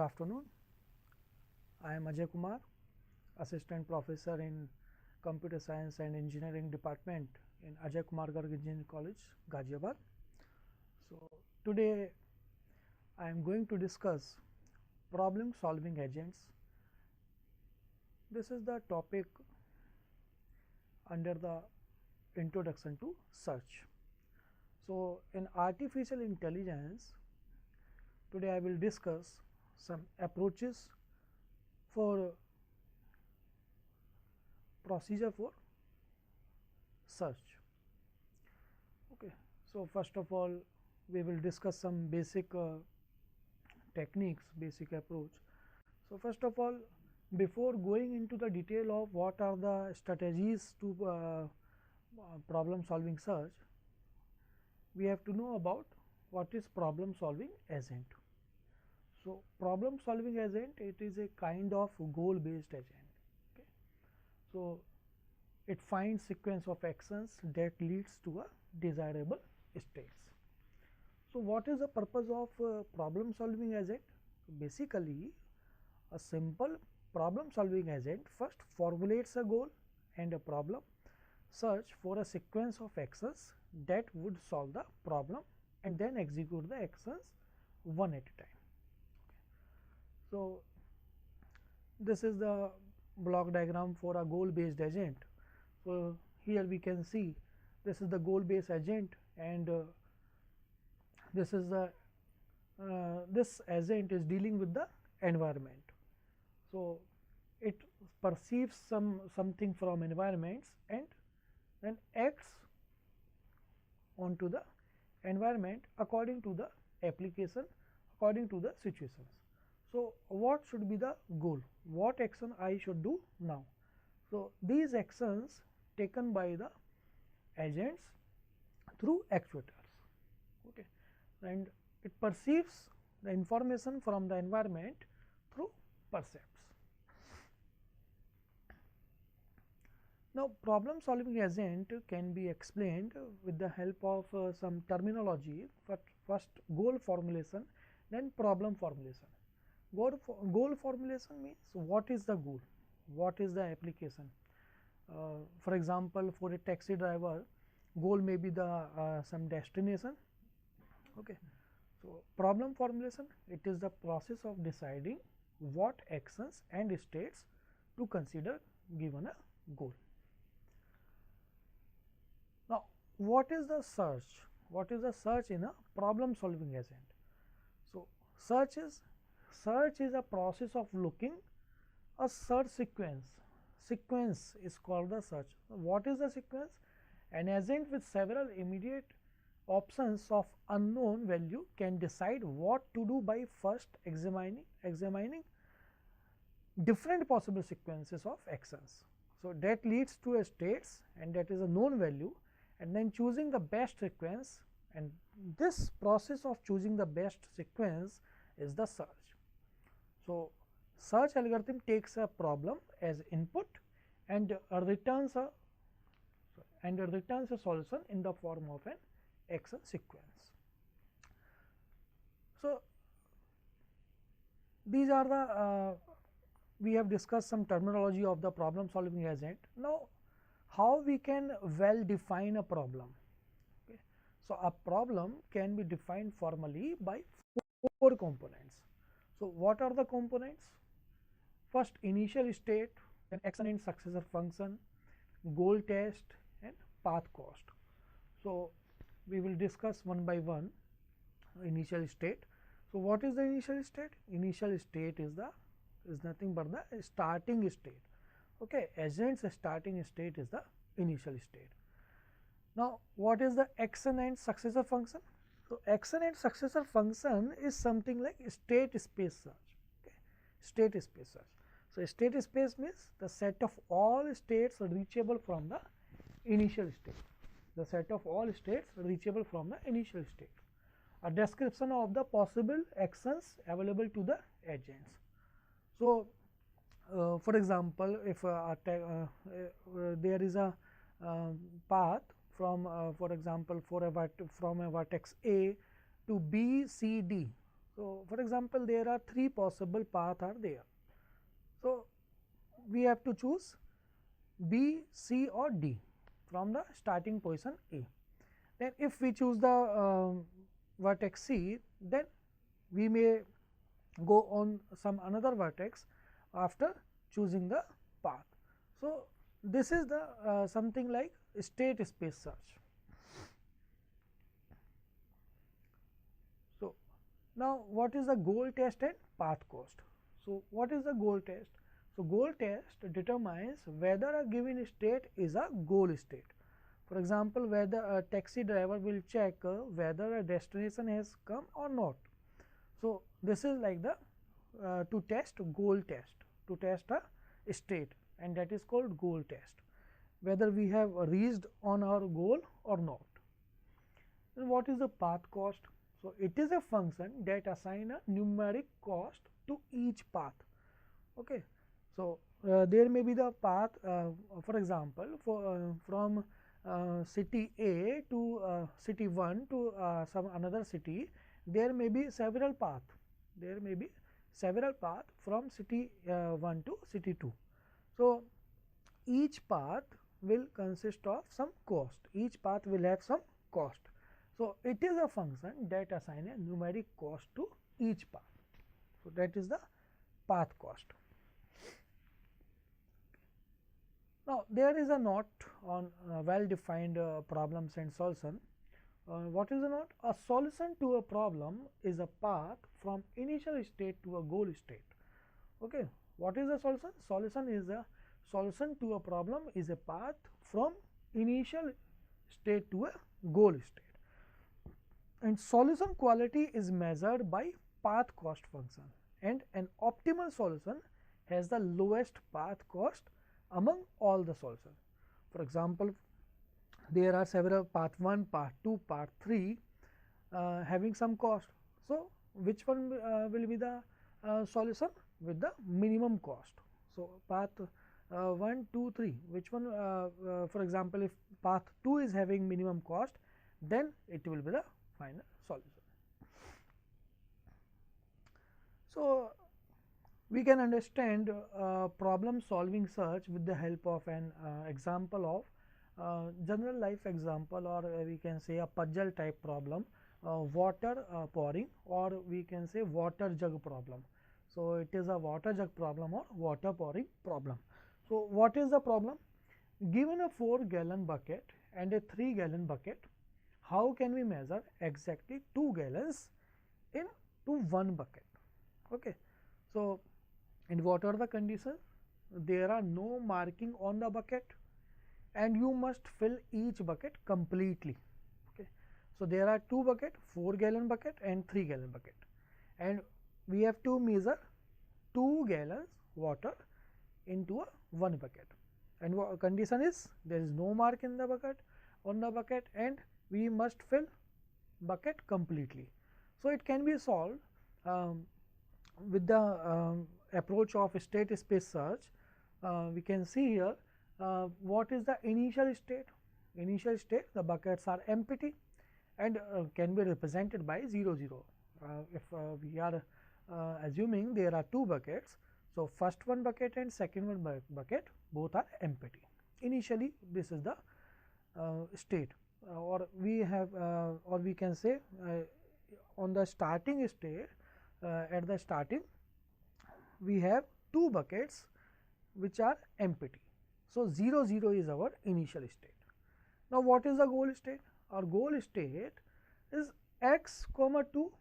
afternoon. I am Ajay Kumar, Assistant Professor in Computer Science and Engineering Department in Ajay Kumar Garg Engineering College, Ghaziabad. So, today I am going to discuss problem solving agents. This is the topic under the introduction to search. So, in artificial intelligence, today I will discuss some approaches for procedure for search. Okay. So, first of all we will discuss some basic techniques, basic approach. So, first of all, before going into the detail of what are the strategies to problem solving search, we have to know about what is problem solving agent. So, problem solving agent, it is a kind of goal based agent. Okay. So, it finds sequence of actions that leads to a desirable states. So, what is the purpose of problem solving agent? Basically, a simple problem solving agent first formulates a goal and a problem, search for a sequence of actions that would solve the problem and then execute the actions one at a time. Okay. So, this is the block diagram for a goal based agent. So, here we can see this is the goal based agent and this is the this agent is dealing with the environment. So, it perceives something from environments and then acts onto the environment according to the application, according to the situations. So, what should be the goal? What action I should do now? So, these actions taken by the agents through actuators. Okay. And it perceives the information from the environment through percepts. Now, problem solving agent can be explained with the help of some terminology. First goal formulation, then problem formulation. Goal formulation means what is the goal, what is the application. For example, for a taxi driver, goal may be the some destination. Okay. So, problem formulation, it is the process of deciding what actions and states to consider given a goal. Now, what is the search? What is the search in a problem solving agent? So, search is a process of looking a search sequence. Sequence is called the search. What is the sequence? An agent with several immediate options of unknown value can decide what to do by first examining different possible sequences of actions. So, that leads to a states and that is a known value, and then choosing the best sequence, and this process of choosing the best sequence is the search. So, search algorithm takes a problem as input and returns a solution in the form of an action sequence. So, these are the we have discussed some terminology of the problem solving agent. Now, how we can well define a problem? Okay. So, a problem can be defined formally by 4 components. So, what are the components? First, initial state, then action and successor function, goal test and path cost. So, we will discuss one by one initial state. So, what is the initial state? Initial state is nothing but the starting state. Okay. Agent's starting state is the initial state. Now, what is the action and successor function? So, action and successor function is something like state space search. Okay. State space search. So, state space means the set of all states reachable from the initial state. The set of all states reachable from the initial state. A description of the possible actions available to the agents. So, for example, if there is a path from for example, from a vertex A to B, C, D. So, for example, there are 3 possible paths are there. So, we have to choose B, C or D from the starting position A. Then if we choose the vertex C, then we may go on some another vertex after choosing the path. So, this is the something like state space search. So, now what is the goal test and path cost? So, what is the goal test? So, goal test determines whether a given state is a goal state. For example, whether a taxi driver will check whether a destination has come or not. So, this is like the to test goal test, to test a state, and that is called goal test, whether we have reached on our goal or not. And what is the path cost? So, it is a function that assign a numeric cost to each path. Okay. So, there may be the path for example, from city A to city 1 to some another city, there may be several paths. There may be several paths from city 1 to city 2. So, each path will consist of some cost. Each path will have some cost. So, it is a function that assign a numeric cost to each path. So, that is the path cost. Now, there is a note on well defined problems and solution. What is the note? A solution to a problem is a path from initial state to a goal state. Okay. What is the solution? Solution is a solution to a problem is a path from initial state to a goal state. And solution quality is measured by path cost function, and an optimal solution has the lowest path cost among all the solutions. For example, there are several path 1, path 2, path 3 having some cost. So, which one will be the solution with the minimum cost? So, path 1, 2, 3, which one for example, if path 2 is having minimum cost, then it will be the final solution. So, we can understand problem solving search with the help of an example of general life example, or we can say a puzzle type problem, water pouring, or we can say water jug problem. So, it is a water jug problem or water pouring problem. So, what is the problem? Given a 4-gallon bucket and a 3-gallon bucket, how can we measure exactly 2 gallons into 1 bucket? Okay. So, and what are the conditions? There are no marking on the bucket, and you must fill each bucket completely. Okay. So, there are 2 bucket, 4-gallon bucket and 3-gallon bucket, and we have to measure 2 gallons water into a 1 bucket, and condition is there is no mark in the bucket on the bucket, and we must fill bucket completely. So, it can be solved with the approach of state space search. We can see here what is the initial state. Initial state, the buckets are empty and can be represented by 0 0. If we are assuming there are 2 buckets, so first one bucket and second one bucket both are empty. Initially, this is the state, or we have or we can say on the starting state, at the starting we have 2 buckets which are empty. So, 0 0 is our initial state. Now, what is the goal state? Our goal state is x comma 2.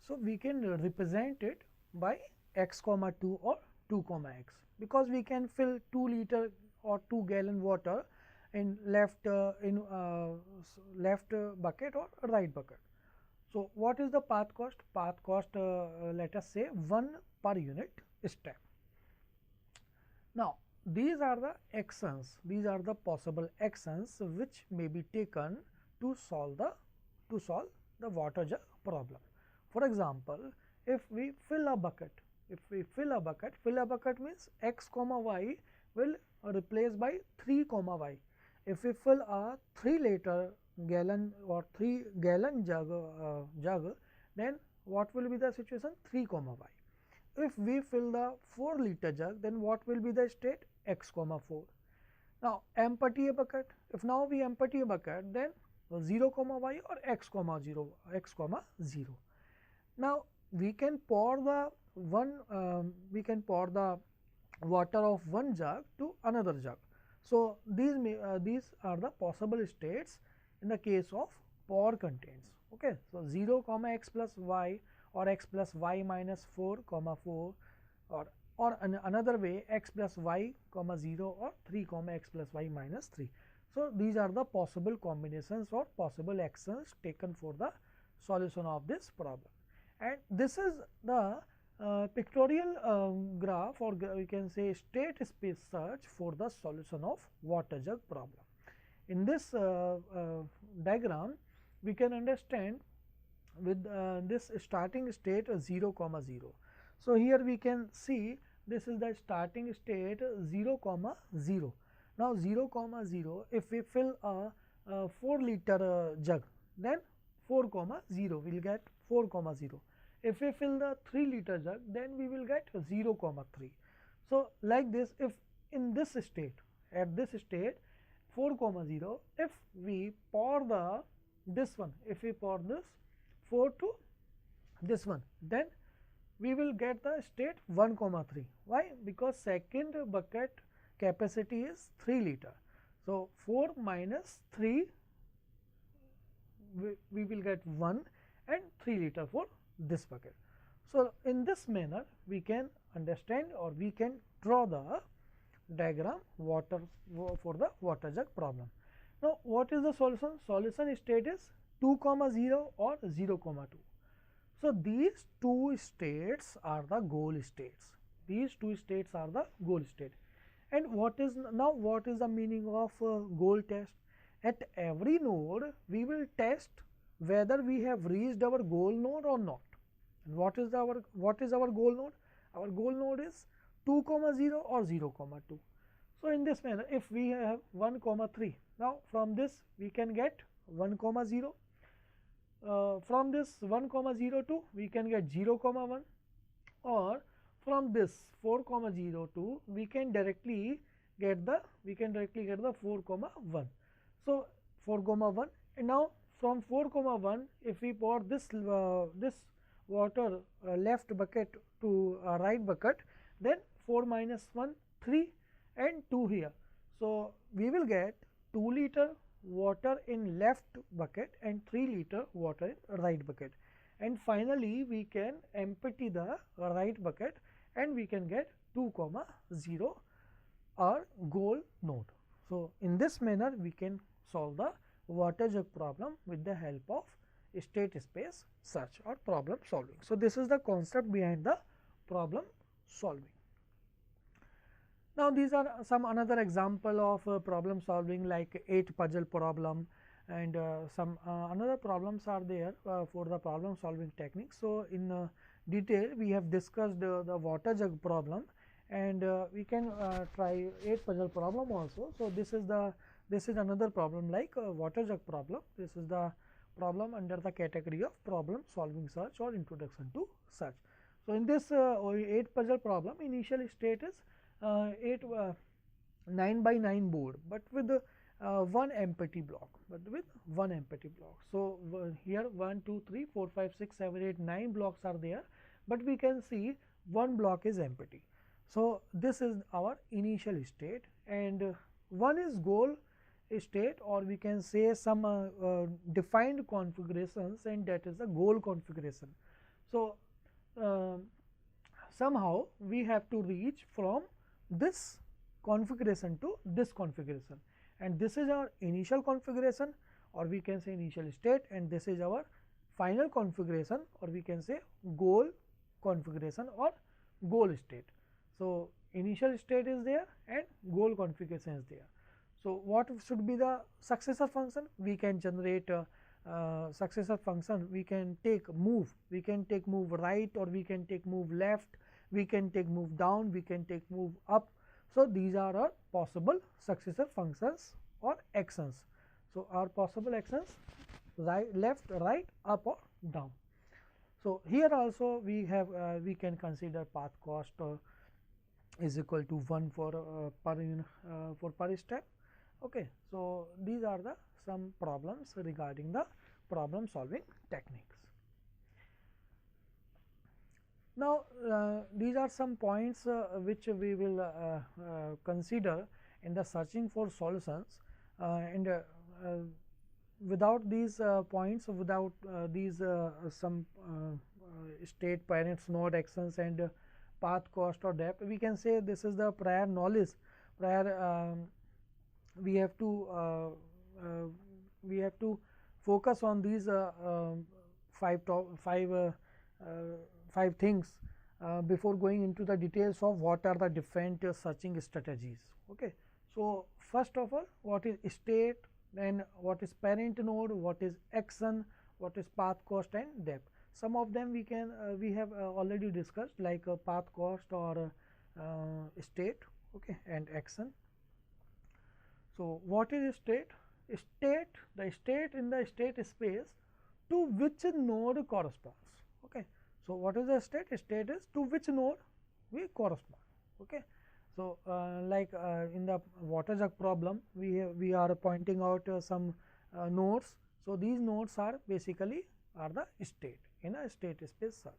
So, we can represent it by x comma 2 or 2 comma x, because we can fill 2 liter or 2 gallon water in left bucket or right bucket. So, what is the path cost? Path cost, let us say 1 per unit step. Now, these are the actions, these are the possible actions which may be taken to solve the water jug problem. For example, if we fill a bucket, fill a bucket means x comma y will replace by 3 comma y. If we fill a 3 liter gallon or 3 gallon jug, then what will be the situation? 3 comma y. If we fill the 4 liter jug, then what will be the state? X comma 4. Now empty a bucket. If now we empty a bucket, then 0 comma y or x comma 0, x comma 0. Now we can pour the water of one jug to another jug. So these are the possible states in the case of pour contents. Okay, so 0 comma x plus y or x plus y minus 4 comma 4, or another way x plus y comma 0 or 3 comma x plus y minus 3. So these are the possible combinations or possible actions taken for the solution of this problem. And this is the pictorial graph, or we can say state space search for the solution of water jug problem. In this diagram, we can understand with this starting state 0 comma 0. So here we can see this is the starting state 0 comma 0. Now 0 comma 0, if we fill a 4 liter jug, then 4 comma 0 we will get 4 comma 0. If we fill the 3 liter jug, then we will get 0 comma 3. So like this, if in this state, at this state 4 comma 0, if we pour this one, if we pour this 4 to this one, then we will get the state 1 comma 3. Why? Because second bucket capacity is 3 liter. So 4 minus 3, we will get 1 and 3 liter for this bucket. So in this manner we can understand, or we can draw the diagram for the water jug problem. Now what is the solution? Solution state is 2 comma 0 or 0 comma 2. So these two states are the goal states. These two states are the goal state. And what is the meaning of goal test? At every node we will test whether we have reached our goal node or not. And what is our goal node? Our goal node is 2 comma 0 or 0 comma 2. So in this manner, if we have 1 comma 3, now from this we can get 1 comma 0. From this 1 comma 0 2 we can get 0 comma 1, or from this 4 comma 0 2 we can directly get the 4 comma 1. So 4 comma 1, and now from 4 comma 1, if we pour this water left bucket to right bucket, then 4 minus 1 3 and 2 here. So we will get 2 liter water in left bucket and 3 liter water in right bucket, and finally we can empty the right bucket and we can get 2 comma 0 our goal node. So in this manner we can solve the water jug problem with the help of state space search or problem solving. So this is the concept behind the problem solving. Now these are some another example of problem solving, like 8 puzzle problem, and some another problems are there for the problem solving technique. So in detail we have discussed the water jug problem, and we can try 8 puzzle problem also. So this is another problem like water jug problem. This is the problem under the category of problem solving search or introduction to search. So in this 8 puzzle problem, initial state is 9 by 9 board, but with one empty block. So here 1 2 3 4 5 6 7 8 9 blocks are there, but we can see one block is empty. So this is our initial state, and one is goal state, or we can say some defined configurations, and that is the goal configuration. So somehow we have to reach from this configuration to this configuration, and this is our initial configuration, or we can say initial state, and this is our final configuration, or we can say goal configuration or goal state. So initial state is there and goal configuration is there. So what should be the successor function? We can generate successor function. We can take move right, or we can take move left, we can take move down, we can take move up. So these are our possible successor functions or actions. So our possible actions: right, left, right, up or down. So, here also we have we can consider path cost is equal to 1 for per step. Okay. So, these are the some problems regarding the problem solving techniques. Now, these are some points which we will consider in the searching for solutions, and without these points, without these some state, parents, node, actions, and path, cost or depth, we can say this is the prior knowledge, prior we have to we have to focus on these five things before going into the details of what are the different searching strategies. Okay. So, first of all, what is state, then what is parent node, what is action, what is path, cost, and depth. Some of them we can we have already discussed, like path, cost, or state, okay, and action. So, what is state? State, the state in the state space to which node corresponds. Okay. So, what is the state? State is to which node we correspond. Okay. So, like in the water jug problem, we are pointing out some nodes. So, these nodes are basically are the state in a state space search.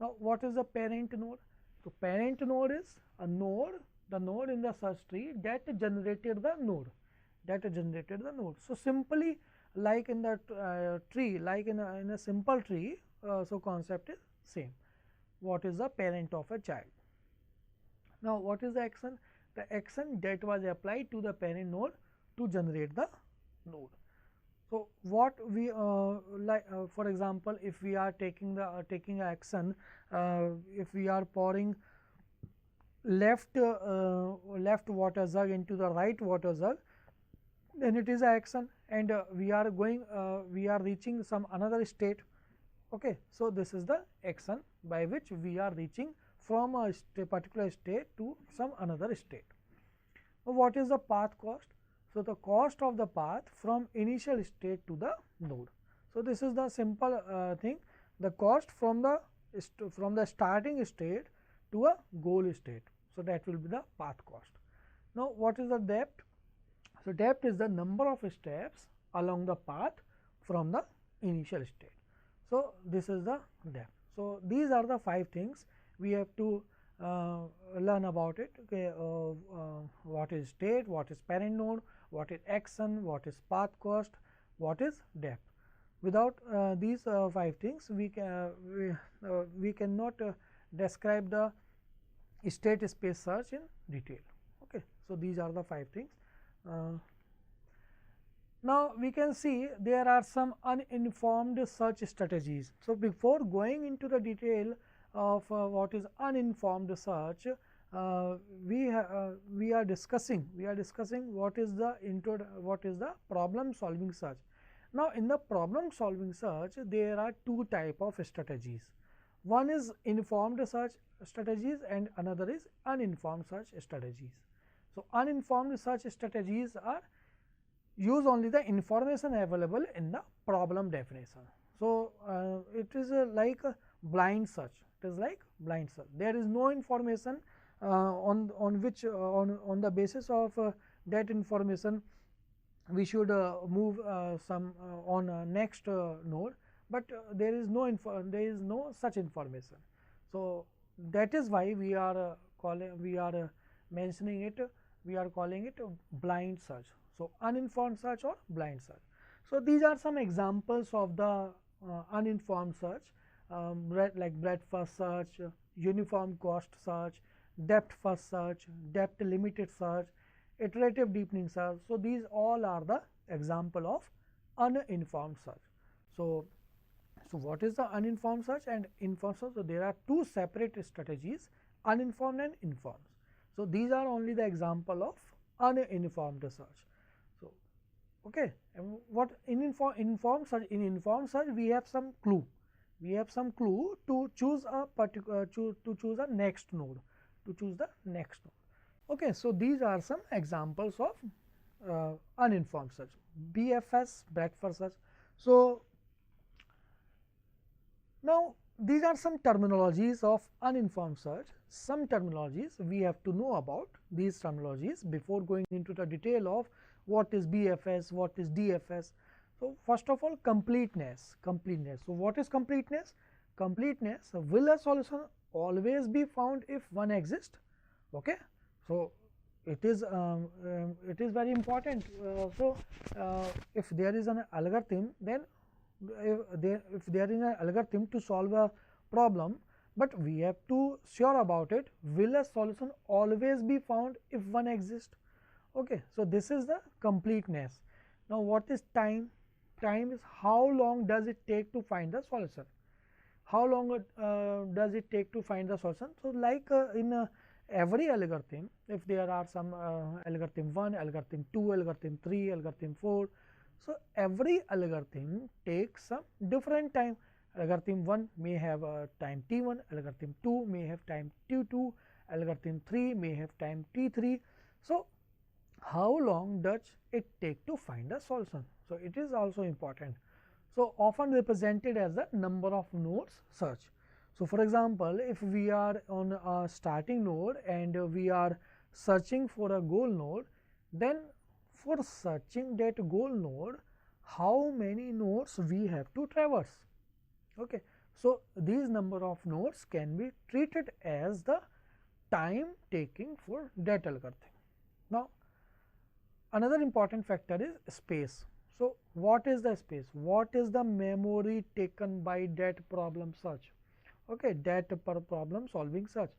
Now, what is the parent node? So, parent node is a node, the node in the search tree that generated the node, So, simply like in the tree, like in a simple tree, so concept is same. What is the parent of a child? Now, what is the action? The action that was applied to the parent node to generate the node. So, what we like for example, if we are taking the taking action, if we are pouring left water jug into the right water jug, then it is a action, and we are going we are reaching some another state. Okay. So, this is the action by which we are reaching from a particular state to some another state. Now, what is the path cost? So, the cost of the path from initial state to the node. So, this is the simple thing, the cost from the starting state to a goal state. So, that will be the path cost. Now, what is the depth? So, depth is the number of steps along the path from the initial state. So, this is the depth. So, these are the 5 things we have to learn about it. Okay. What is state, what is parent node, what is action, what is path cost, what is depth. Without these 5 things, we cannot describe the state space search in detail. Okay. So, these are the 5 things. Now, we can see there are some uninformed search strategies. So, before going into the detail of what is uninformed search, we are discussing what is the problem solving search. Now, in the problem solving search, there are 2 type of strategies. One is informed search strategies and another is uninformed search strategies. So, uninformed search strategies are use only the information available in the problem definition. So, it is like a blind search. It is like blind search. There is no information on which on the basis of that information we should move some on next node, but there is no such information. So, that is why we are mentioning it, we are calling it blind search. So, uninformed search or blind search. So, these are some examples of the uninformed search, like breadth first search, uniform cost search, depth first search, depth limited search, iterative deepening search. So, these all are the example of uninformed search. So, what is the uninformed search and informed search? So, there are 2 separate strategies, uninformed and informed. So, these are only the example of uninformed search. So, okay. And what in informed search? In informed search, we have some clue. We have some clue to choose a particular to choose a next node, Okay. So, these are some examples of uninformed search. BFS, breadth first search. So, Now, these are some terminologies of uninformed search. Some terminologies we have to know about these terminologies before going into the detail of what is BFS, what is DFS. So, first of all, completeness. Completeness. So, what is completeness? Completeness, will a solution always be found if one exists? Okay. So, it is very important. If there is an algorithm, then if there is an algorithm to solve a problem, but we have to sure about it, will a solution always be found if one exists? Okay. So, this is the completeness. Now, what is time? Time is how long does it take to find the solution. How long does it take to find the solution? So, like in every algorithm, if there are some algorithm 1, algorithm 2, algorithm 3, algorithm 4. So, every algorithm takes some different time. Algorithm 1 may have a time t1, algorithm 2 may have time t2, algorithm 3 may have time t3. So, how long does it take to find a solution? So, it is also important. So, often represented as the number of nodes search. So, for example, if we are on a starting node and we are searching for a goal node, then for searching that goal node, how many nodes we have to traverse. Okay. So, these number of nodes can be treated as the time taking for that algorithm. Now, another important factor is space. So, what is the space? What is the memory taken by that problem search? Okay, that per problem solving search.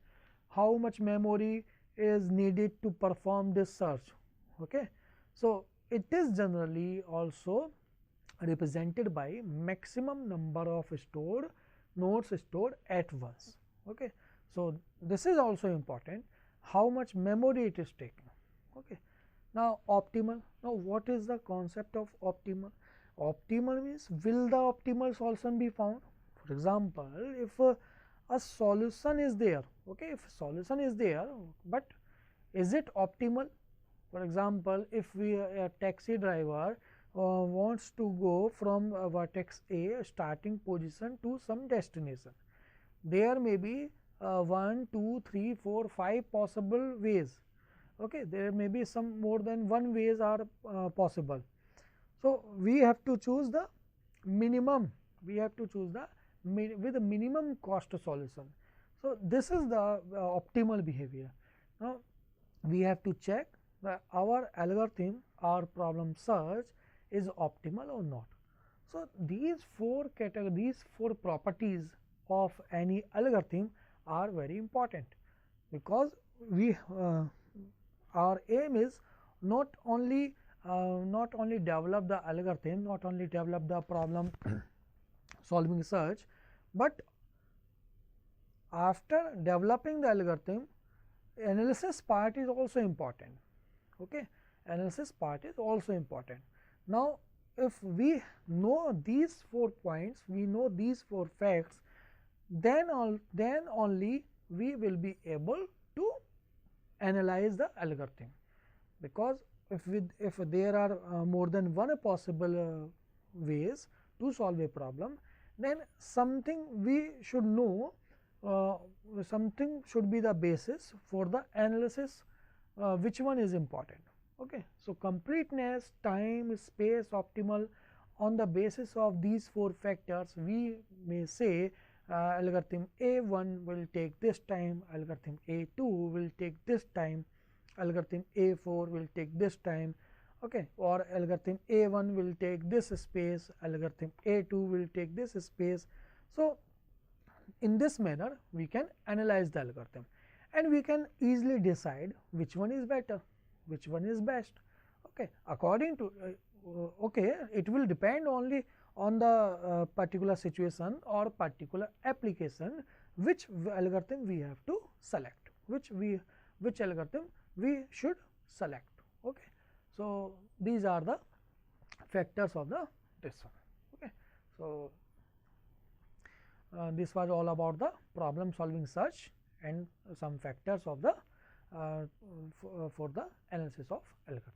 How much memory is needed to perform this search? Okay. So, it is generally also represented by maximum number of stored nodes stored at once. Okay. So, this is also important, how much memory it is taking. Okay. Now, optimal. Now, what is the concept of optimal? Optimal means, will the optimal solution be found? For example, if a solution is there, okay, if solution is there, but is it optimal? For example, if we a taxi driver wants to go from vertex A starting position to some destination, there may be 1, 2, 3, 4, 5 possible ways. Okay, there may be some more than one ways are possible. So, we have to choose the minimum, we have to choose the with the minimum cost solution. So, this is the optimal behavior. Now, we have to check that our algorithm or problem search is optimal or not. So, these four categories, these four properties of any algorithm are very important, because we our aim is not only develop the algorithm, not only develop the problem solving search, but after developing the algorithm, analysis part is also important. Okay. Analysis part is also important. Now, if we know these 4 points, we know these 4 facts, then only we will be able to analyze the algorithm, because if there are more than one possible ways to solve a problem, then something we should know, something should be the basis for the analysis, which one is important. Okay. So, completeness, time, space, optimal, on the basis of these 4 factors, we may say algorithm A1 will take this time, algorithm A2 will take this time, algorithm A4 will take this time, okay, or algorithm A1 will take this space, algorithm A2 will take this space. So, in this manner we can analyze the algorithm, and we can easily decide which one is better, which one is best. Okay. According to okay, it will depend only on the particular situation or particular application, which algorithm we have to select, which algorithm we should select. Okay. So, these are the factors of the this one. Okay. So, this was all about the problem solving search and some factors of the for the analysis of algorithm.